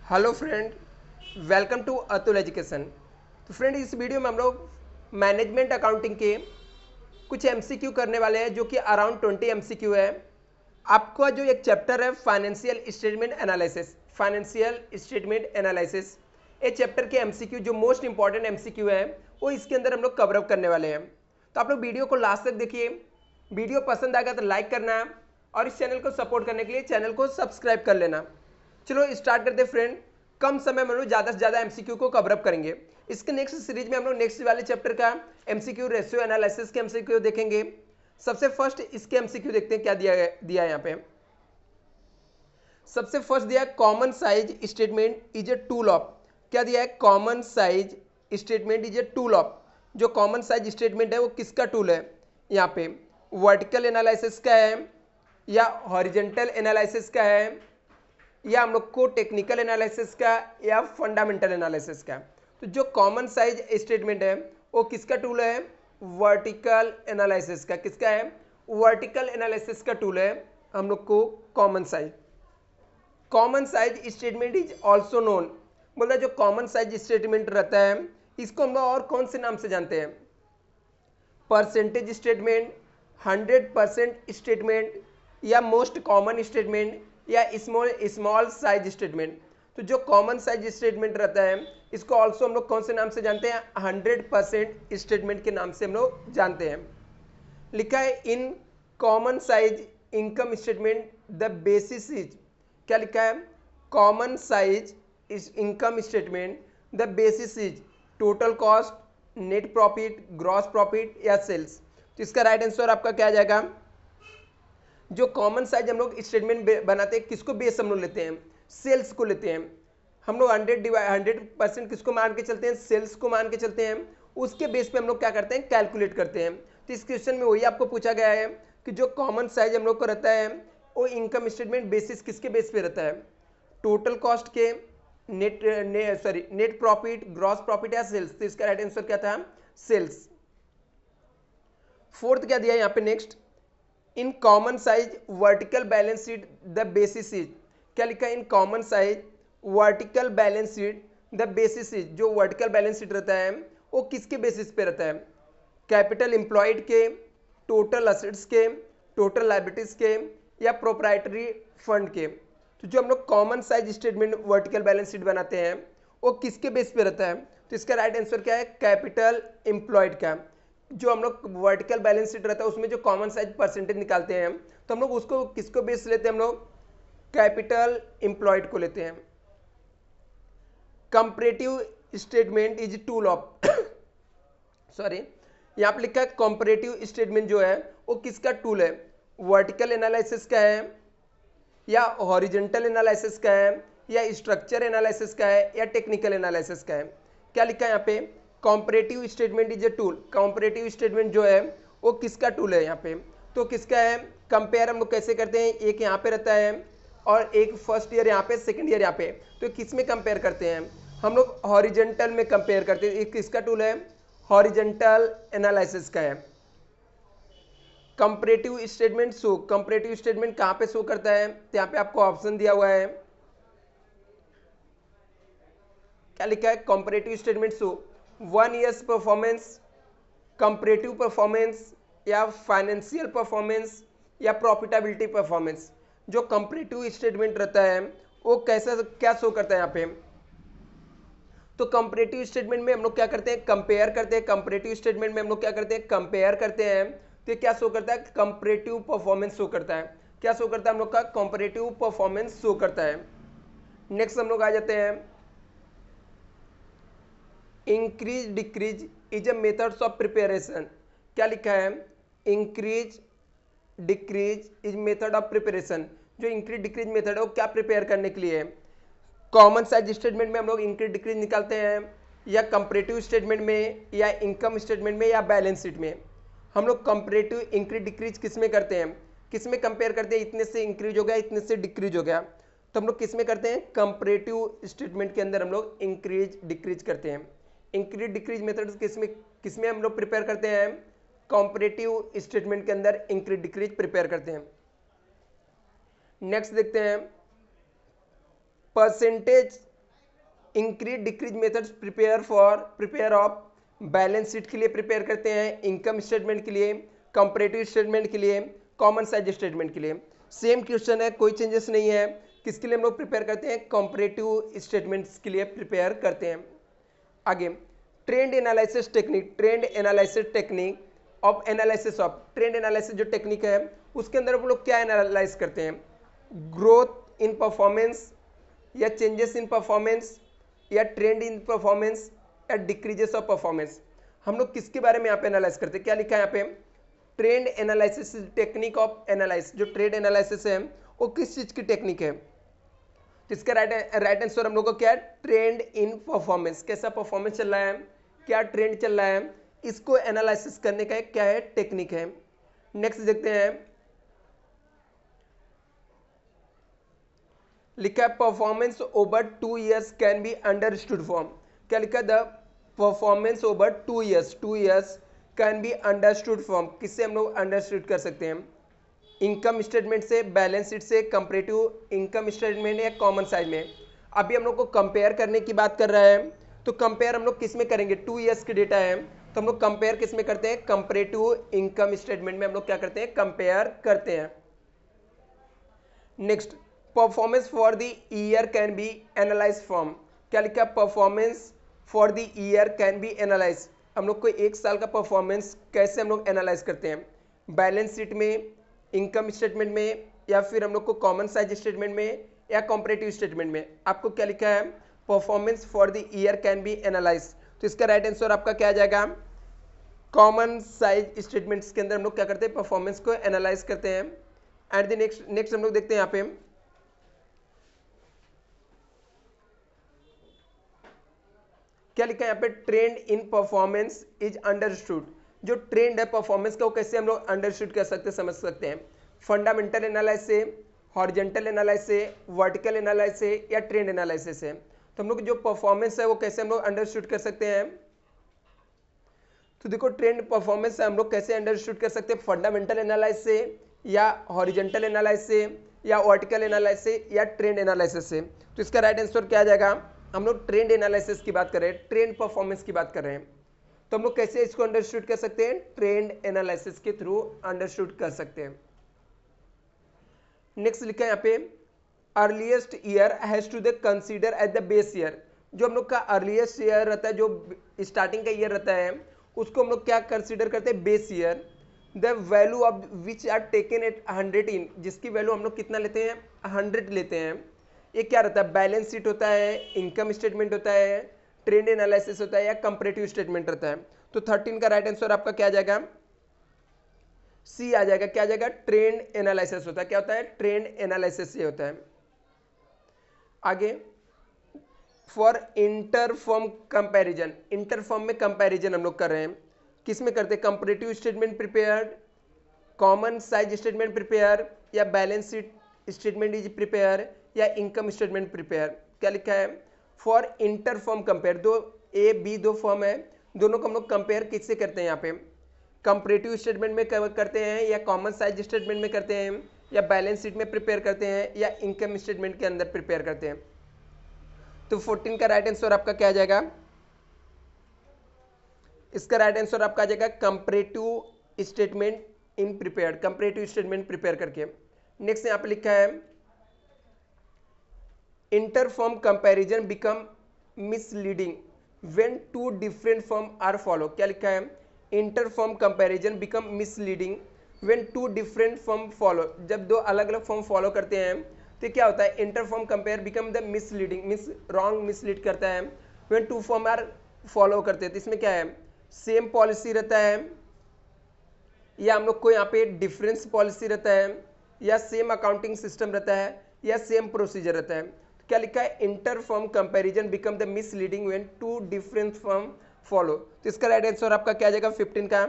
Hello friend, welcome to Atul Education. तो friend, इस वीडियो में हम लोग मैनेजमेंट अकाउंटिंग के कुछ एमसीक्यू करने वाले हैं, जो कि अराउंड 20 एमसीक्यू है। आपका जो एक चैप्टर है फाइनेंशियल स्टेटमेंट एनालिसिस, ये चैप्टर के एमसीक्यू जो मोस्ट इंपॉर्टेंट एमसीक्यू है वो इसके अंदर हम लोग कवर अप करने वाले हैं। तो आप लोग वीडियो को लास्ट तक देखिए। वीडियो पसंद आएगा तो लाइक करना और इस चैनल को सपोर्ट करने के लिए चैनल को सब्सक्राइब कर लेना। चलो स्टार्ट करते फ्रेंड। कम समय में हम लोग ज़्यादा से ज़्यादा एमसीक्यू को कवर अप करेंगे। इसके नेक्स्ट सीरीज में हम लोग नेक्स्ट वाले चैप्टर का एमसीक्यू रेशियो एनालिसिस के एमसीक्यू देखेंगे। सबसे फर्स्ट इसके एमसीक्यू देखते हैं क्या दिया है यहाँ पे। सबसे फर्स्ट दिया है common size statement is a tool of. क्या दिया है? Common size statement is a tool of. जो कॉमन साइज स्टेटमेंट है वो किसका टूल है? यहाँ पे वर्टिकल एनालिसिस का है या हॉरिजेंटल एनालिसिस का है या हम लोग को टेक्निकल एनालिसिस का या फंडामेंटल एनालिसिस का। तो जो कॉमन साइज स्टेटमेंट है वो किसका टूल है? वर्टिकल एनालिसिस का। किसका है? वर्टिकल एनालिसिस का टूल है हम लोग को common size. Common size statement is also known. बोलता है जो कॉमन साइज स्टेटमेंट रहता है इसको हम लोग और कौन से नाम से जानते हैं? परसेंटेज स्टेटमेंट, 100% स्टेटमेंट या मोस्ट कॉमन स्टेटमेंट या स्मॉल साइज स्टेटमेंट। तो जो कॉमन साइज स्टेटमेंट रहता है इसको ऑल्सो हम लोग कौन से नाम से जानते हैं? 100% स्टेटमेंट के नाम से हम लोग जानते हैं। लिखा है in common size income statement the basis is. क्या लिखा है? Common size income statement the basis is total cost, net profit, gross profit या सेल्स। तो इसका राइट आंसर आपका क्या आ जाएगा? जो कॉमन साइज हम लोग स्टेटमेंट बनाते हैं किसको बेस हम लोग लेते हैं? सेल्स को लेते हैं। हम लोग 100% किसको मान के चलते हैं? सेल्स को मान के चलते हैं। उसके बेस पे हम लोग क्या करते हैं? कैलकुलेट करते हैं। तो इस क्वेश्चन में वही आपको पूछा गया है कि जो कॉमन साइज हम लोग को रहता है वो इनकम स्टेटमेंट बेसिस किसके बेस पे रहता है? टोटल कॉस्ट के, नेट प्रॉफिट, ग्रॉस प्रॉफिट या सेल्स। तो इसका राइट आंसर क्या था? सेल्स। फोर्थ क्या दिया यहाँ पे next? In common size vertical balance sheet the basis is. क्या लिखा है? In common size vertical balance sheet the basis is. जो वर्टिकल बैलेंस शीट रहता है वो किसके बेसिस पे रहता है? कैपिटल एम्प्लॉयड के, टोटल असेट्स के, टोटल लायबिलिटीज के या प्रोप्राइटरी फंड के। तो जो हम लोग common size statement vertical balance sheet बनाते हैं वो किसके बेस पे रहता है? तो इसका राइट आंसर क्या है? कैपिटल एम्प्लॉयड का। जो हम लोग वर्टिकल बैलेंस शीट रहता है उसमें जो कॉमन साइज परसेंटेज निकालते हैं तो हम लोग उसको किसको बेस लेते हैं? हम लोग कैपिटल एम्प्लॉयड को लेते हैं। Comparative statement is tool of sorry, यहाँ पे लिखा है कंपैरेटिव स्टेटमेंट जो है वो किसका टूल है? वर्टिकल एनालिसिस का है या हॉरिजेंटल एनालिसिस का है या स्ट्रक्चर एनालिसिस का है या टेक्निकल एनालिसिस का है। क्या लिखा है यहाँ पे? Comparative statement is a tool. Comparative statement जो है वो किसका टूल है यहाँ पे? तो किसका है? कंपेयर हम लोग कैसे करते हैं? एक यहाँ पे रहता है और एक फर्स्ट ईयर यहाँ पे, सेकंड ईयर यहाँ पे। तो किस में कंपेयर करते हैं? हम लोग हॉरिजेंटल में कंपेयर करते हैं। एक किसका टूल है? हॉरिजेंटल एनालिसिस का है। Comparative statement show, comparative statement कहाँ पे शो करता है? तो यहाँ पे आपको ऑप्शन दिया हुआ है। क्या लिखा है? Comparative statement show 1 years performance, comparative performance या फाइनेंशियल परफॉर्मेंस या प्रॉफिटेबिलिटी परफॉर्मेंस। जो कंपैरेटिव स्टेटमेंट रहता है वो कैसा क्या शो करता है यहाँ पे? तो कंपैरेटिव स्टेटमेंट में हम लोग क्या करते हैं? कंपेयर करते हैं। कंपैरेटिव स्टेटमेंट में हम लोग क्या करते हैं? कंपेयर करते हैं। तो क्या शो करता है? कंपैरेटिव परफॉर्मेंस शो करता है। क्या शो करता है हम लोग का? कंपैरेटिव परफॉर्मेंस शो करता है। नेक्स्ट हम लोग आ जाते हैं increase decrease is a methods of preparation. क्या लिखा है? Increase decrease is method of preparation. जो इंक्रीज डिक्रीज मेथड है वो क्या प्रिपेयर करने के लिए है? कॉमन साइज स्टेटमेंट में हम लोग इंक्रीज डिक्रीज निकालते हैं या कंपैरेटिव स्टेटमेंट में या इनकम स्टेटमेंट में या बैलेंस शीट में। हम लोग कंपैरेटिव इंक्रीज डिक्रीज किस में करते हैं? किस में कंपेयर करते हैं? इतने से इंक्रीज हो गया, इतने से डिक्रीज हो गया। तो हम लोग किस में करते हैं? कंपैरेटिव स्टेटमेंट के अंदर हम लोग इंक्रीज डिक्रीज करते हैं। इंक्रीज डिक्रीज मेथड किस में हम लोग प्रिपेयर करते हैं? कंपैरेटिव स्टेटमेंट के अंदर इंक्रीज डिक्रीज प्रिपेयर करते हैं। नेक्स्ट देखते हैं percentage increase decrease methods prepare of balance sheet के लिए प्रिपेयर करते हैं, इनकम स्टेटमेंट के लिए, कंपैरेटिव स्टेटमेंट के लिए, कॉमन साइज स्टेटमेंट के लिए। सेम क्वेश्चन है, कोई चेंजेस नहीं है। किसके लिए हम लोग प्रिपेयर करते हैं? कंपैरेटिव स्टेटमेंट्स के लिए प्रिपेयर करते हैं। आगे trend analysis technique of analysis of trend analysis जो टेक्निक है उसके अंदर हम लोग क्या एनालाइज करते हैं? ग्रोथ इन परफॉर्मेंस या चेंजेस इन परफॉर्मेंस या ट्रेंड इन परफॉर्मेंस या डिक्रीजेस ऑफ परफॉर्मेंस। हम लोग किसके बारे में यहाँ पे एनालाइज करते हैं? क्या लिखा है यहाँ पे? Trend analysis technique of analyse. जो ट्रेंड एनालिसिस है वो किस चीज की टेक्निक है? तो इसका राइट आंसर हम लोग को क्या है? ट्रेंड इन परफॉर्मेंस। कैसा परफॉर्मेंस चल रहा है, क्या ट्रेंड चल रहा है, इसको एनालिसिस करने का क्या है? टेक्निक है। नेक्स्ट देखते हैं, लिखा है performance over 2 years can be understood from. क्या लिखा है? The performance over 2 years can be understood from. किससे हम लोग अंडरस्टूड कर सकते हैं? इनकम स्टेटमेंट से, बैलेंस शीट से, कंपैरेटिव इनकम स्टेटमेंट या कॉमन साइज में। अभी हम लोग को कंपेयर करने की बात कर रहा है, तो कंपेयर हम लोग किस में करेंगे? 2 years की डेटा है तो हम लोग कंपेयर किस में करते हैं? कंपैरेटिव इनकम स्टेटमेंट में हम लोग क्या करते हैं? कंपेयर करते हैं। Next, performance for the year can be analyse from. क्या लिखा? Performance for the year can be analyse. हम लोग को एक साल का परफॉर्मेंस कैसे हम लोग एनालाइज करते हैं? बैलेंस शीट में, इनकम स्टेटमेंट में, या फिर हम लोग को कॉमन साइज स्टेटमेंट में या कंपैरेटिव स्टेटमेंट में। आपको क्या लिखा है? Performance for the year can be analyse. तो इसका राइट आंसर आपका क्या आ जाएगा? कॉमन साइज स्टेटमेंट्स के अंदर हम लोग क्या करते हैं? परफॉर्मेंस को एनालाइज करते हैं। एंड द नेक्स्ट हम लोग देखते हैं यहाँ पे, क्या लिखा है यहाँ पे? Trend in performance is understood. जो ट्रेंड है परफॉर्मेंस का वो कैसे हम लोग अंडरस्टूड कर सकते हैं, समझ सकते हैं? फंडामेंटल एनालिसिस से, हॉरिजॉन्टल एनालिसिस से, वर्टिकल एनालिसिस से या ट्रेंड एनालिसिस से। तो हम लोग जो परफॉर्मेंस है वो कैसे हम लोग अंडरस्टूड कर सकते हैं? तो देखो, ट्रेंड परफॉर्मेंस हम लोग कैसे अंडरस्टूड कर सकते हैं? फंडामेंटल एनालिसिस से या हॉरिजॉन्टल एनालिसिस से या वर्टिकल एनालिसिस से या ट्रेंड एनालिसिस से। तो इसका राइट आंसर क्या आ जाएगा? हम लोग ट्रेंड एनालिसिस की बात कर रहे हैं, ट्रेंड परफॉर्मेंस की बात कर रहे हैं। तो हम लोग कैसे इसको अंडरस्टूड कर सकते हैं? ट्रेंड एनालिसिस के थ्रू अंडरस्टूड कर सकते हैं। नेक्स्ट लिखा है यहाँ पे, earliest year has to the consider at the base year. जो हम लोग का अर्लीस्ट ईयर रहता है, जो स्टार्टिंग का ईयर रहता है, उसको हम लोग क्या कंसीडर करते हैं? Base year. The value of which are taken at 100 in, जिसकी वैल्यू हम लोग कितना लेते हैं? 100 लेते हैं। ये क्या रहता है? बैलेंस शीट होता है, इनकम स्टेटमेंट होता है, ट्रेंड एनालिसिस होता है या कंपैरेटिव स्टेटमेंट रहता है। तो 13 का राइट आंसर आपका क्या आ जाएगा? सी आ जाएगा। क्या आ जाएगा? ट्रेंड एनालिसिस होता है। क्या होता है? ट्रेंड एनालिसिस से होता है। आगे, फॉर इंटरफॉर्म कंपैरिजन। इंटरफॉर्म में कंपैरिजन हम लोग कर रहे हैं, किस में करते हैं? Comparative statement prepare, common size statement prepare या balance sheet statement is prepare या इनकम स्टेटमेंट प्रिपेयर। क्या लिखा है? For interfirm compare. दो ए बी दो फॉर्म है, दोनों को हम लोग कंपेयर किससे करते हैं? यहाँ पे कंपैरेटिव स्टेटमेंट में करते हैं या कॉमन साइज स्टेटमेंट में करते हैं या बैलेंस शीट में प्रिपेयर करते हैं या इनकम स्टेटमेंट के अंदर प्रिपेयर करते हैं। तो 14 का राइट आंसर आपका क्या आ जाएगा? इसका राइट आंसर आपका आ जाएगा comparative statement in prepare, comparative statement prepare करके। नेक्स्ट यहाँ पे लिखा है, interfirm comparison become misleading when two different firm are follow. क्या लिखा है? Interfirm comparison become misleading when two different firm follow. जब दो अलग अलग फॉर्म फॉलो करते हैं तो क्या होता है? Interfirm compare become the misleading, wrong mislead करता है। When two firm are follow करते हैं तो इसमें क्या है? सेम पॉलिसी रहता है या हम लोग को यहाँ पे डिफरेंस पॉलिसी रहता है या सेम अकाउंटिंग सिस्टम रहता है या सेम प्रोसीजर रहता है। तो क्या लिखा है? Interfirm comparison become the misleading when two different firm follow. तो इसका राइट आंसर आपका क्या आ जाएगा? 15 का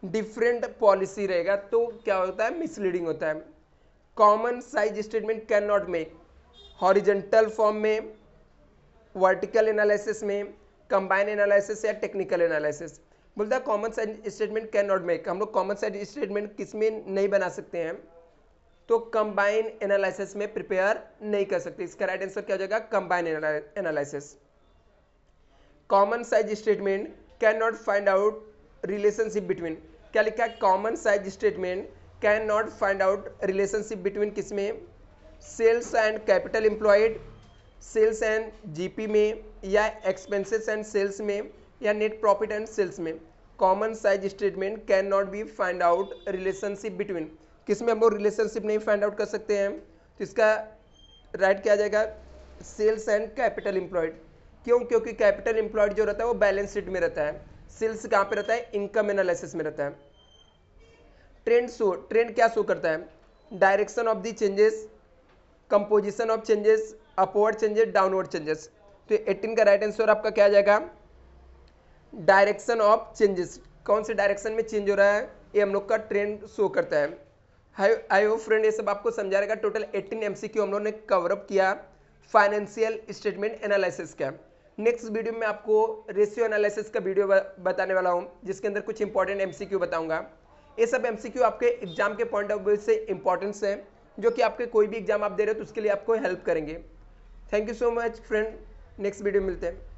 डिफरेंट पॉलिसी रहेगा तो क्या होता है? मिसलीडिंग होता है। Common size statement can not make, horizontal form में, वर्टिकल एनालिसिस में, कंबाइन एनालिसिस या टेक्निकल एनालिसिस। बोलता है common size statement can not make. हम लोग कॉमन साइज स्टेटमेंट किस में नहीं बना सकते हैं? तो कंबाइन एनालिसिस में प्रिपेयर नहीं कर सकते। इसका राइट आंसर क्या हो जाएगा, combine analysis. Common size statement can not find out relationship between, क्या लिखा है, common size statement can not find out relationship between किसमें, sales and capital employed, sales and GP में, या एक्सपेंसेस एंड सेल्स में, या नेट प्रॉफिट एंड सेल्स में। Common size statement can not be find out relationship between, किसमें हम लोग relationship नहीं फाइंड आउट कर सकते हैं, तो इसका राइट क्या आ जाएगा, सेल्स एंड कैपिटल एम्प्लॉयड। क्यों, क्योंकि कैपिटल एम्प्लॉयड जो रहता है वो बैलेंस शीट में रहता है, सेल्स कहाँ पे रहता है, इनकम एनालिसिस में रहता है। ट्रेंड शो, ट्रेंड क्या शो करता है, direction of the changes, composition of changes, upward changes, downward changes. तो 18 का राइट आंसर आपका क्या आ जाएगा, डायरेक्शन ऑफ चेंजेस, कौन से डायरेक्शन में चेंज हो रहा है, ये हम लोग का ट्रेंड शो करता है। आई होप फ्रेंड ये सब आपको समझा रहेगा। टोटल 18 एमसीक्यू हम लोगों ने कवर अप किया फाइनेंशियल स्टेटमेंट एनालिसिस का। नेक्स्ट वीडियो में आपको रेशियो एनालिसिस का वीडियो बताने वाला हूँ, जिसके अंदर कुछ इंपॉर्टेंट एमसीक्यू बताऊंगा। ये सब एमसीक्यू आपके एग्जाम के पॉइंट ऑफ व्यू से इंपॉर्टेंस है, जो कि आपके कोई भी एग्जाम आप दे रहे हो तो उसके लिए आपको हेल्प करेंगे। Thank you so much friend, next video में मिलते हैं।